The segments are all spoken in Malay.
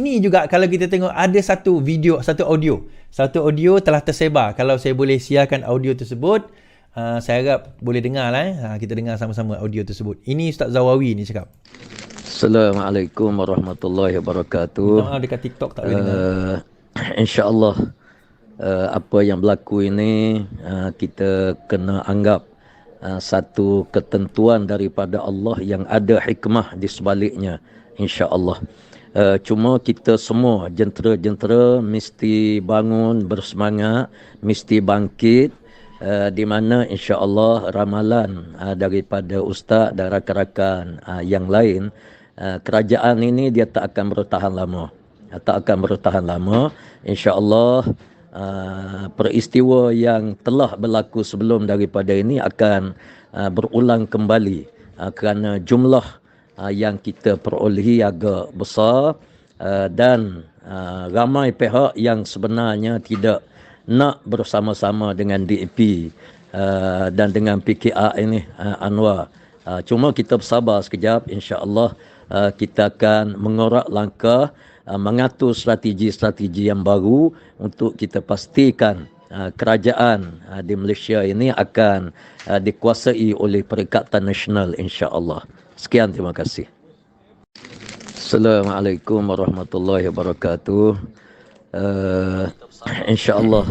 ini juga kalau kita tengok ada satu video, satu audio telah tersebar. Kalau saya boleh siarkan audio tersebut, saya harap boleh dengar lah. Kita dengar sama-sama audio tersebut. Ini Ustaz Zawawi ni cakap. Assalamualaikum warahmatullahi wabarakatuh. Minta maaf dekat TikTok tak boleh dengar. InsyaAllah apa yang berlaku ini kita kena anggap satu ketentuan daripada Allah yang ada hikmah di sebaliknya, insya-Allah. Cuma kita semua jentera-jentera mesti bangun bersemangat, mesti bangkit, di mana insya-Allah ramalan daripada ustaz dan rakan-rakan yang lain, kerajaan ini dia tak akan bertahan lama. Insya-Allah peristiwa yang telah berlaku sebelum daripada ini akan berulang kembali kerana jumlah yang kita perolehi agak besar dan ramai pihak yang sebenarnya tidak nak bersama-sama dengan DAP dan dengan PKR ini, Anwar. Cuma kita bersabar sekejap, insya-Allah kita akan mengorak langkah, mengatur strategi-strategi yang baru untuk kita pastikan kerajaan di Malaysia ini akan dikuasai oleh Perikatan Nasional, insya-Allah. Sekian, terima kasih. Assalamualaikum warahmatullahi wabarakatuh. InsyaAllah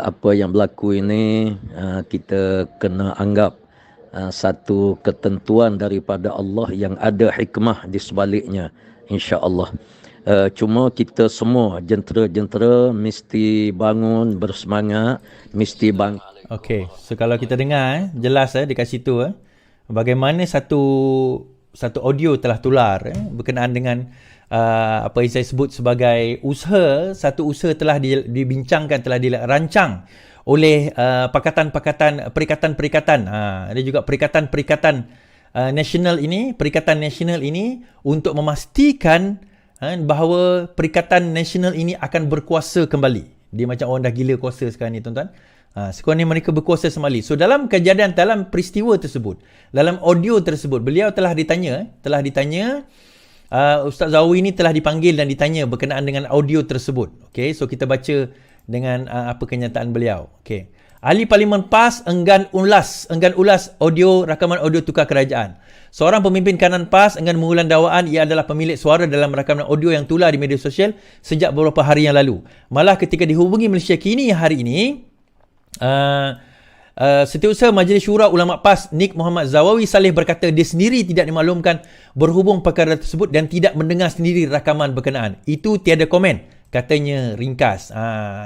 apa yang berlaku ini kita kena anggap satu ketentuan daripada Allah yang ada hikmah di sebaliknya, insya-Allah. Cuma kita semua jentera-jentera mesti bangun bersemangat, mesti bangkit. Okey, so kalau kita dengar jelas dekat situ bagaimana satu audio telah tular berkenaan dengan apa yang saya sebut sebagai satu usaha telah dibincangkan, telah dirancang oleh perikatan-perikatan. Ada juga perikatan nasional ini untuk memastikan bahawa perikatan nasional ini akan berkuasa kembali. Dia macam orang dah gila kuasa sekarang ni, tuan-tuan. Sekarang ni mereka berkuasa kembali. So dalam kejadian, dalam peristiwa tersebut, dalam audio tersebut, beliau telah ditanya Ustaz Zawawi ni telah dipanggil dan ditanya berkenaan dengan audio tersebut. Okay, so kita baca dengan apa kenyataan beliau. Okay. Ahli Parlimen PAS enggan ulas rakaman audio tukar kerajaan. Seorang pemimpin kanan PAS enggan mengulang dakwaan ia adalah pemilik suara dalam rakaman audio yang tular di media sosial sejak beberapa hari yang lalu. Malah ketika dihubungi Malaysia Kini hari ini, Setiausaha Majlis Syura Ulama PAS Nik Muhammad Zawawi Saleh berkata dia sendiri tidak dimaklumkan berhubung perkara tersebut dan tidak mendengar sendiri rakaman berkenaan. Itu tiada komen, katanya ringkas.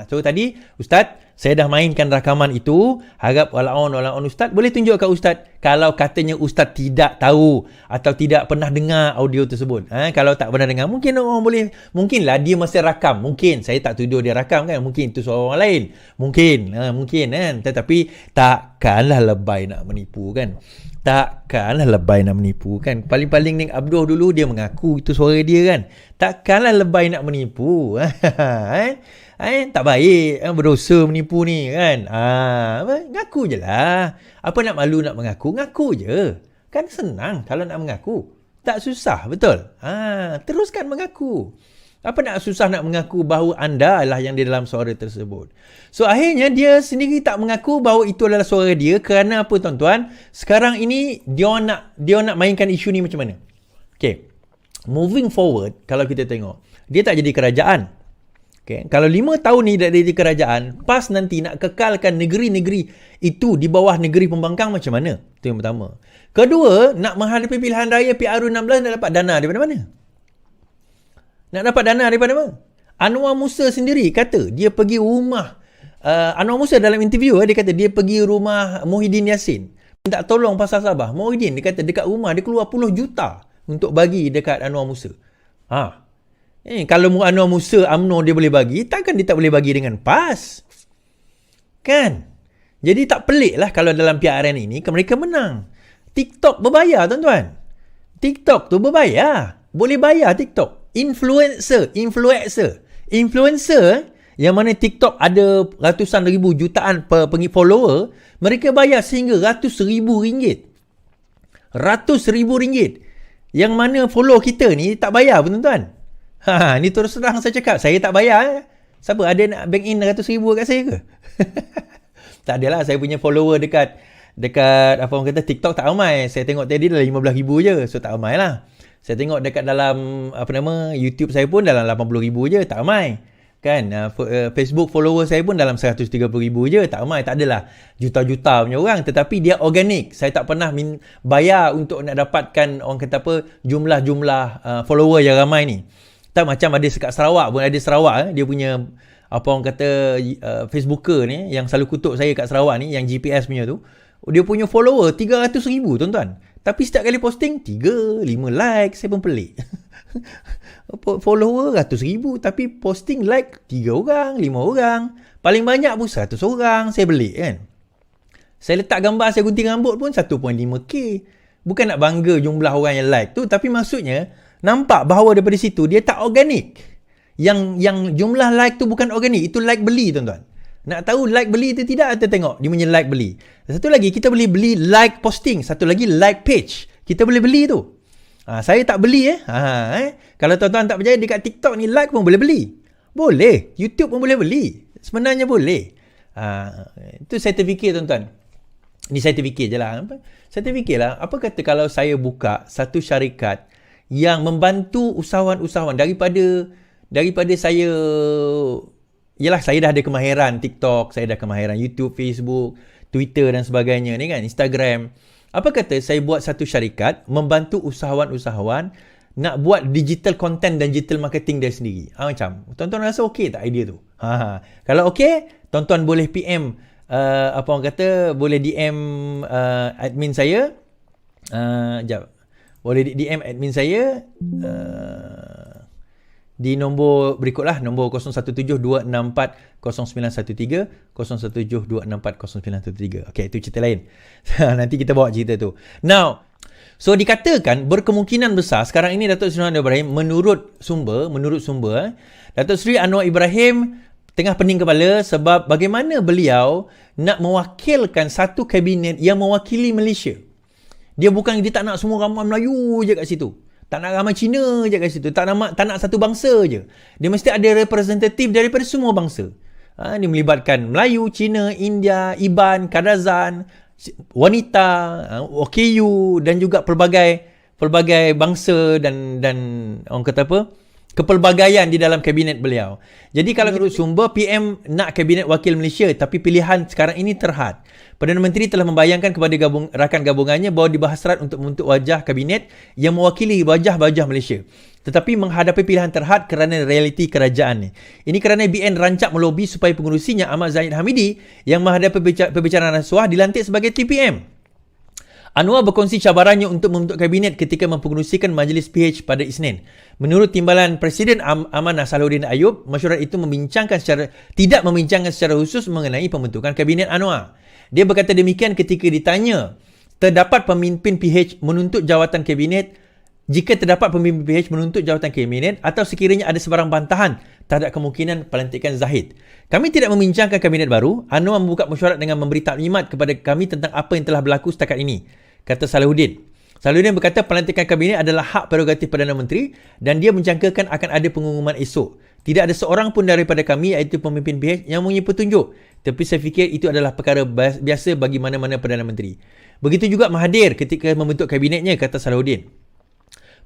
So tadi Ustaz, saya dah mainkan rakaman itu. Harap walaupun Ustaz boleh tunjuk kat Ustaz kalau katanya Ustaz tidak tahu atau tidak pernah dengar audio tersebut. Kalau tak pernah dengar, mungkin orang boleh, mungkinlah dia masih rakam. Mungkin saya tak tuduh dia rakam kan, mungkin itu suara orang lain. Mungkin kan. Tetapi takkanlah lebay nak menipu kan. Paling-paling Ning Abdul dulu dia mengaku itu suara dia kan. Takkanlah lebay nak menipu. Tak baik, berdosa menipu ni kan. Ngaku je lah. Apa nak malu nak mengaku? Ngaku je. Kan senang kalau nak mengaku. Tak susah, betul? Teruskan mengaku. Apa nak susah nak mengaku bahawa anda lah yang di dalam suara tersebut. So akhirnya dia sendiri tak mengaku bahawa itu adalah suara dia. Kerana apa, tuan-tuan? Sekarang ini dia nak mainkan isu ni macam mana? Okay. Moving forward, kalau kita tengok, dia tak jadi kerajaan. Okay. Kalau 5 tahun ni dah jadi kerajaan, PAS nanti nak kekalkan negeri-negeri itu di bawah negeri pembangkang macam mana? Itu yang pertama. Kedua, nak menghadapi pilihan raya PRU16 nak dapat dana daripada mana? Anwar Musa sendiri kata dia pergi rumah Anwar Musa dalam interview dia kata dia pergi rumah Muhyiddin Yassin minta tolong pasal Sabah. Muhyiddin dia kata dekat rumah dia keluar puluh juta untuk bagi dekat Anwar Musa. Kalau Anwar Musa UMNO dia boleh bagi, takkan dia tak boleh bagi dengan PAS? Kan? Jadi tak pelik lah kalau dalam PRN ini mereka menang. TikTok berbayar, tuan-tuan. TikTok tu berbayar. Boleh bayar TikTok. Influencer yang mana TikTok ada ratusan ribu jutaan follower, mereka bayar sehingga ratus ribu ringgit. Yang mana follow kita ni tak bayar pun, tuan-tuan. Ni terus terang saya cakap, saya tak bayar. Siapa ada nak bank in RM100,000 kat saya ke? Tak adalah, saya punya follower dekat apa orang kata TikTok tak ramai. Saya tengok tadi dah 15,000 je. So tak ramai lah. Saya tengok dekat dalam YouTube saya pun dalam 80,000 je, tak ramai. Kan? Facebook follower saya pun dalam 130,000 je, tak ramai. Tak adalah juta-juta punya orang, tetapi dia organik. Saya tak pernah bayar untuk nak dapatkan orang kata jumlah follower yang ramai ni. Tak macam ada sekat Sarawak pun, ada Sarawak dia punya apa orang kata Facebooker ni yang selalu kutuk saya kat Sarawak ni, yang GPS punya tu. Dia punya follower 300,000 tuan-tuan. Tapi setiap kali posting 3, 5 like. Saya pun pelik. Follower 100,000 tapi posting like 3 orang, 5 orang. Paling banyak pun 100 orang. Saya pelik kan. Saya letak gambar saya gunting rambut pun 1.5k. Bukan nak bangga jumlah orang yang like tu, tapi maksudnya nampak bahawa daripada situ dia tak organik. Yang jumlah like tu bukan organik, itu like beli tuan-tuan. Nak tahu like beli tu tidak, kita tengok dia punya like beli. Satu lagi kita boleh beli like posting, satu lagi like page. Kita boleh beli tu. Saya tak beli Kalau tuan-tuan tak percaya, dekat TikTok ni like pun boleh beli. Boleh. YouTube pun boleh beli. Sebenarnya boleh. Itu saya terfikir tuan-tuan. Ni saya terfikir je lah. Saya terfikir lah, apa kata kalau saya buka satu syarikat yang membantu usahawan-usahawan daripada saya. Yalah, saya dah ada kemahiran TikTok, saya dah kemahiran YouTube, Facebook, Twitter dan sebagainya ni kan, Instagram. Apa kata saya buat satu syarikat membantu usahawan-usahawan nak buat digital content dan digital marketing dia sendiri. Macam, tuan-tuan rasa okey tak idea tu? Kalau okey, tuan-tuan boleh PM apa orang kata, boleh DM admin saya. Jap. Boleh DM admin saya di nombor berikutlah, nombor 0172640913, 0172640913. Okey, itu cerita lain. Nanti kita bawa cerita tu. Now, so dikatakan berkemungkinan besar sekarang ini Datuk Seri Anwar Ibrahim, menurut sumber Datuk Seri Anwar Ibrahim tengah pening kepala sebab bagaimana beliau nak mewakilkan satu kabinet yang mewakili Malaysia. Dia tak nak semua ramai Melayu je kat situ. Tak nak ramai Cina je kat situ. Tak nak satu bangsa je. Dia mesti ada representatif daripada semua bangsa. Dia melibatkan Melayu, Cina, India, Iban, Kadazan, wanita, OKU dan juga pelbagai bangsa dan orang kata kepelbagaian di dalam kabinet beliau. Jadi kalau menurut sumber, PM nak kabinet wakil Malaysia, tapi pilihan sekarang ini terhad. Perdana Menteri telah membayangkan kepada rakan gabungannya bahawa dibahas untuk membentuk wajah kabinet yang mewakili wajah-wajah Malaysia. Tetapi menghadapi pilihan terhad kerana realiti kerajaan ni. Ini kerana BN rancak melobi supaya pengurusinya Ahmad Zahid Hamidi yang menghadapi perbicaraan rasuah dilantik sebagai TPM. Anwar berkongsi cabarannya untuk membentuk kabinet ketika mempengerusikan Majlis PH pada Isnin. Menurut Timbalan Presiden Aman Nassaluddin Ayub, mesyuarat itu tidak membincangkan secara khusus mengenai pembentukan kabinet Anwar. Dia berkata demikian ketika ditanya, terdapat pemimpin PH menuntut jawatan kabinet? Jika terdapat pemimpin PH menuntut jawatan kabinet atau sekiranya ada sebarang bantahan terhadap kemungkinan pelantikan Zahid. Kami tidak membincangkan kabinet baru. Anwar membuka mesyuarat dengan memberi taklimat kepada kami tentang apa yang telah berlaku setakat ini, kata Salahuddin. Salahuddin berkata pelantikan kabinet adalah hak prerogatif Perdana Menteri dan dia menjangkakan akan ada pengumuman esok. Tidak ada seorang pun daripada kami, iaitu pemimpin PH, yang mempunyai petunjuk. Tapi saya fikir itu adalah perkara biasa bagi mana-mana Perdana Menteri. Begitu juga Mahathir ketika membentuk kabinetnya, kata Salahuddin.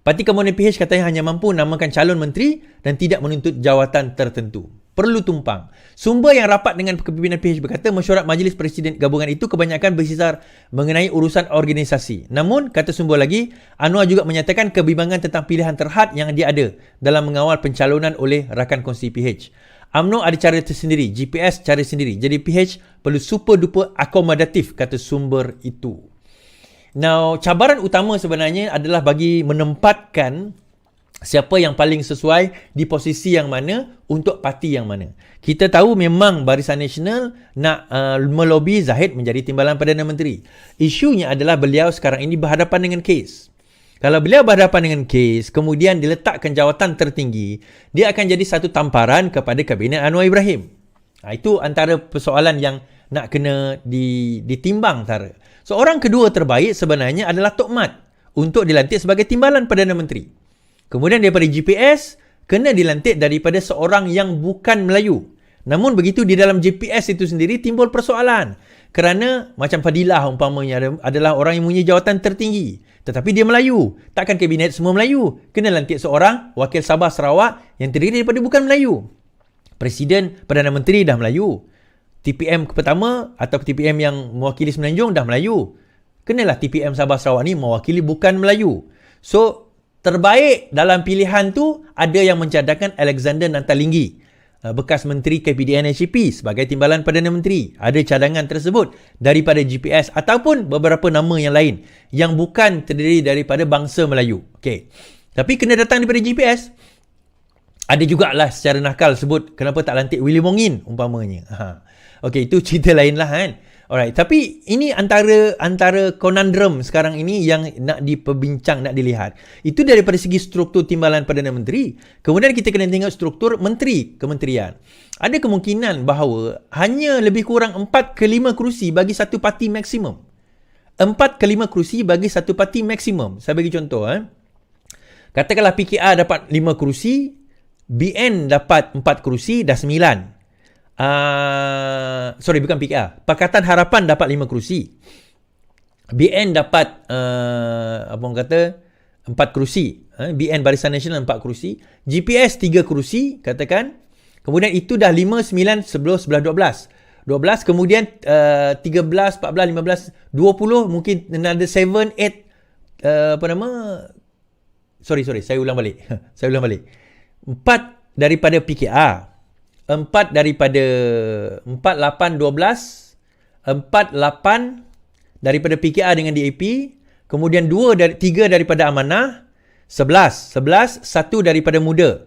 Parti Komunis PH katanya hanya mampu namakan calon menteri dan tidak menuntut jawatan tertentu. Perlu tumpang. Sumber yang rapat dengan kepimpinan PH berkata mesyuarat Majlis Presiden gabungan itu kebanyakan bersisar mengenai urusan organisasi. Namun, kata sumber lagi, Anwar juga menyatakan kebimbangan tentang pilihan terhad yang dia ada dalam mengawal pencalonan oleh rakan kongsi PH. UMNO ada cara tersendiri, GPS cara sendiri. Jadi PH perlu super duper akomodatif, kata sumber itu. Now, cabaran utama sebenarnya adalah bagi menempatkan siapa yang paling sesuai di posisi yang mana untuk parti yang mana. Kita tahu memang Barisan Nasional nak melobi Zahid menjadi timbalan Perdana Menteri. Isunya adalah beliau sekarang ini berhadapan dengan kes. Kalau beliau berhadapan dengan kes, kemudian diletakkan jawatan tertinggi, dia akan jadi satu tamparan kepada Kabinet Anwar Ibrahim. Itu antara persoalan yang nak kena ditimbang. Seorang kedua terbaik sebenarnya adalah Tok Mat untuk dilantik sebagai timbalan Perdana Menteri. Kemudian daripada GPS, kena dilantik daripada seorang yang bukan Melayu. Namun begitu di dalam JPS itu sendiri timbul persoalan. Kerana macam Fadilah umpamanya adalah orang yang mempunyai jawatan tertinggi. Tetapi dia Melayu. Takkan kabinet semua Melayu. Kena lantik seorang wakil Sabah Sarawak yang terdiri daripada bukan Melayu. Presiden, Perdana Menteri dah Melayu. TPM pertama atau TPM yang mewakili Semenanjung dah Melayu. Kenalah TPM Sabah Sarawak ni mewakili bukan Melayu. So, terbaik dalam pilihan tu ada yang mencadangkan Alexander Nantalinggi, bekas Menteri KPDN HCP sebagai timbalan Perdana Menteri. Ada cadangan tersebut daripada GPS ataupun beberapa nama yang lain yang bukan terdiri daripada bangsa Melayu. Okey. Tapi kena datang daripada GPS. Ada jugalah secara nakal sebut kenapa tak lantik William Wong Yin umpamanya. Okey, itu cerita lain lah kan. Alright, tapi ini antara conundrum sekarang ini yang nak diperbincang, nak dilihat. Itu daripada segi struktur timbalan Perdana Menteri. Kemudian kita kena tengok struktur menteri kementerian. Ada kemungkinan bahawa hanya lebih kurang 4 ke 5 kerusi bagi satu parti maksimum. 4 ke 5 kerusi bagi satu parti maksimum. Saya bagi contoh. Katakanlah PKR dapat 5 kerusi, BN dapat 4 kerusi, dah 9. Sorry, bukan PKR. Pakatan Harapan dapat 5 kerusi. BN dapat apa orang kata 4 kerusi. BN Barisan Nasional 4 kerusi. GPS 3 kerusi katakan. Kemudian itu dah 5, 9, 10, 11, 12. 12 kemudian 13, 14, 15, 20 mungkin another 7, 8 apa nama? Sorry, saya ulang balik. 4 daripada PKR. 4 daripada 4, 8, 12, 4, 8 daripada PKR dengan DAP, kemudian 3 daripada Amanah, 11, 1 daripada Muda,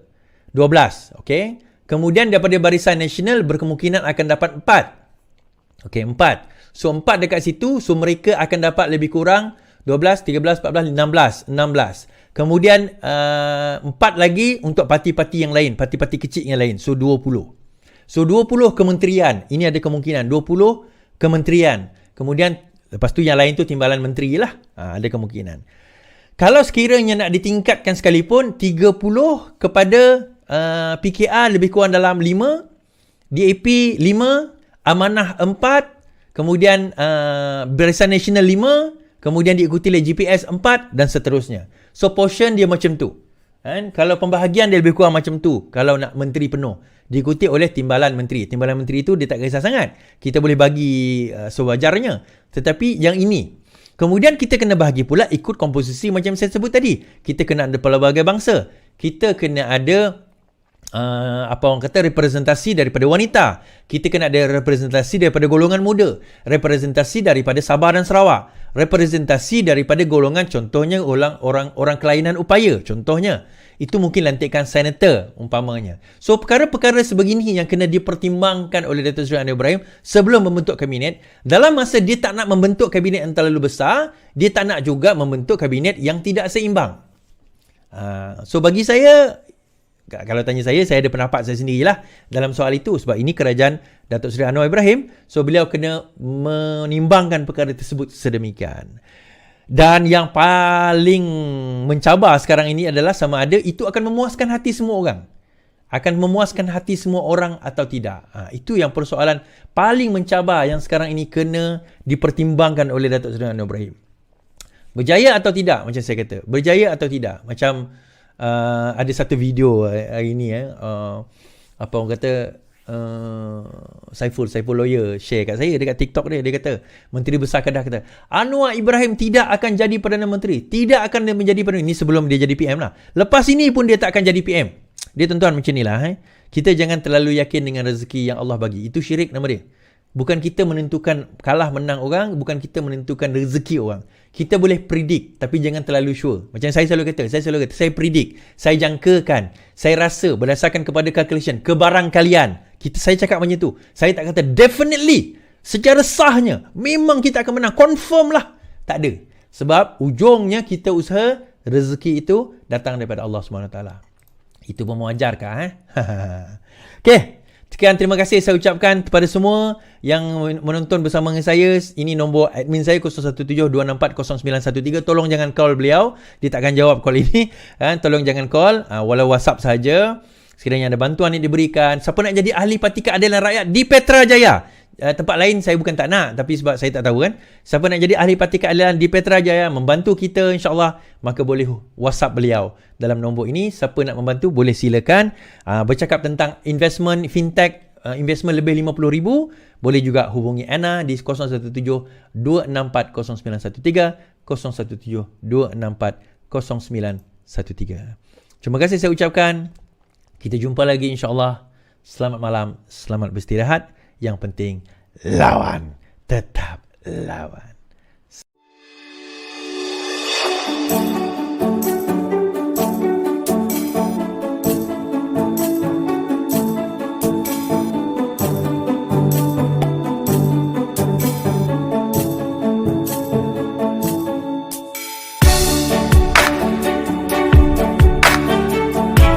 12, okey. Kemudian daripada Barisan Nasional berkemungkinan akan dapat 4. Okey, 4. So 4 dekat situ, so mereka akan dapat lebih kurang 12, 13, 14, 16. Kemudian 4 lagi untuk parti-parti yang lain, parti-parti kecil yang lain. So 20. So 20 kementerian. Ini ada kemungkinan 20 kementerian. Kemudian lepas tu yang lain tu timbalan menteri lah. Ada kemungkinan. Kalau sekiranya nak ditingkatkan sekalipun 30 kepada PKR lebih kurang dalam 5, DAP 5, Amanah 4, kemudian Barisan Nasional 5, kemudian diikuti oleh GPS 4 dan seterusnya. So portion dia macam tu. Kan? Kalau pembahagian dia lebih kurang macam tu. Kalau nak menteri penuh. Diikuti oleh timbalan menteri. Timbalan menteri itu dia tak kisah sangat. Kita boleh bagi sewajarnya. Tetapi yang ini. Kemudian kita kena bahagi pula ikut komposisi macam saya sebut tadi. Kita kena ada pelbagai bangsa. Kita kena ada apa orang kata representasi daripada wanita. Kita kena ada representasi daripada golongan muda, representasi daripada Sabah dan Sarawak, representasi daripada golongan contohnya orang kelainan upaya contohnya. Itu mungkin lantikan senator umpamanya. So perkara-perkara sebegini yang kena dipertimbangkan oleh Datuk Seri Anwar Ibrahim sebelum membentuk kabinet. Dalam masa dia tak nak membentuk kabinet yang terlalu besar, dia tak nak juga membentuk kabinet yang tidak seimbang. So bagi saya, kalau tanya saya ada pendapat saya sendirilah dalam soal itu. Sebab ini kerajaan Datuk Seri Anwar Ibrahim. So beliau kena menimbangkan perkara tersebut sedemikian. Dan yang paling mencabar sekarang ini adalah sama ada itu akan memuaskan hati semua orang. Akan memuaskan hati semua orang atau tidak. Itu yang persoalan paling mencabar yang sekarang ini kena dipertimbangkan oleh Datuk Seri Anwar Ibrahim. Berjaya atau tidak, macam saya kata. Berjaya atau tidak. Macam ada satu video hari ni apa orang kata Saiful lawyer share kat saya dekat TikTok dia kata Menteri Besar Kedah kata Anwar Ibrahim tidak akan jadi Perdana Menteri, tidak akan menjadi Perdana. Ini sebelum dia jadi PM lah. Lepas ini pun dia tak akan jadi PM. Dia tuan-tuan macam ni lah. Kita jangan terlalu yakin dengan rezeki yang Allah bagi. Itu syirik nama dia. Bukan kita menentukan kalah menang orang, bukan kita menentukan rezeki orang. Kita boleh predict tapi jangan terlalu sure. Macam saya selalu kata, saya predict, saya jangkakan, saya rasa berdasarkan kepada calculation, kebarangkalian. Saya cakap macam tu. Saya tak kata definitely, secara sahnya memang kita akan menang, confirm lah. Tak ada. Sebab ujungnya kita usaha rezeki itu datang daripada Allah SWT. Itu pun mewajarkah? Okey. Sekian, terima kasih saya ucapkan kepada semua yang menonton bersama dengan saya. Ini nombor admin saya 0172640913. Tolong jangan call beliau, dia takkan jawab call ini. Tolong jangan call, walau WhatsApp saja. Sekiranya ada bantuan yang diberikan. Siapa nak jadi ahli parti keadilan rakyat di Petrajaya? Tempat lain saya bukan tak nak, tapi sebab saya tak tahu kan. Siapa nak jadi ahli parti keadilan di Petrajaya, membantu kita insyaAllah, maka boleh WhatsApp beliau dalam nombor ini. Siapa nak membantu boleh silakan. Bercakap tentang investment fintech, investment lebih RM50,000, boleh juga hubungi Anna di 017-264-0913, 017-264-0913. Terima kasih saya ucapkan. Kita jumpa lagi insyaAllah. Selamat malam, selamat beristirahat. Yang penting, lawan. Tetap lawan.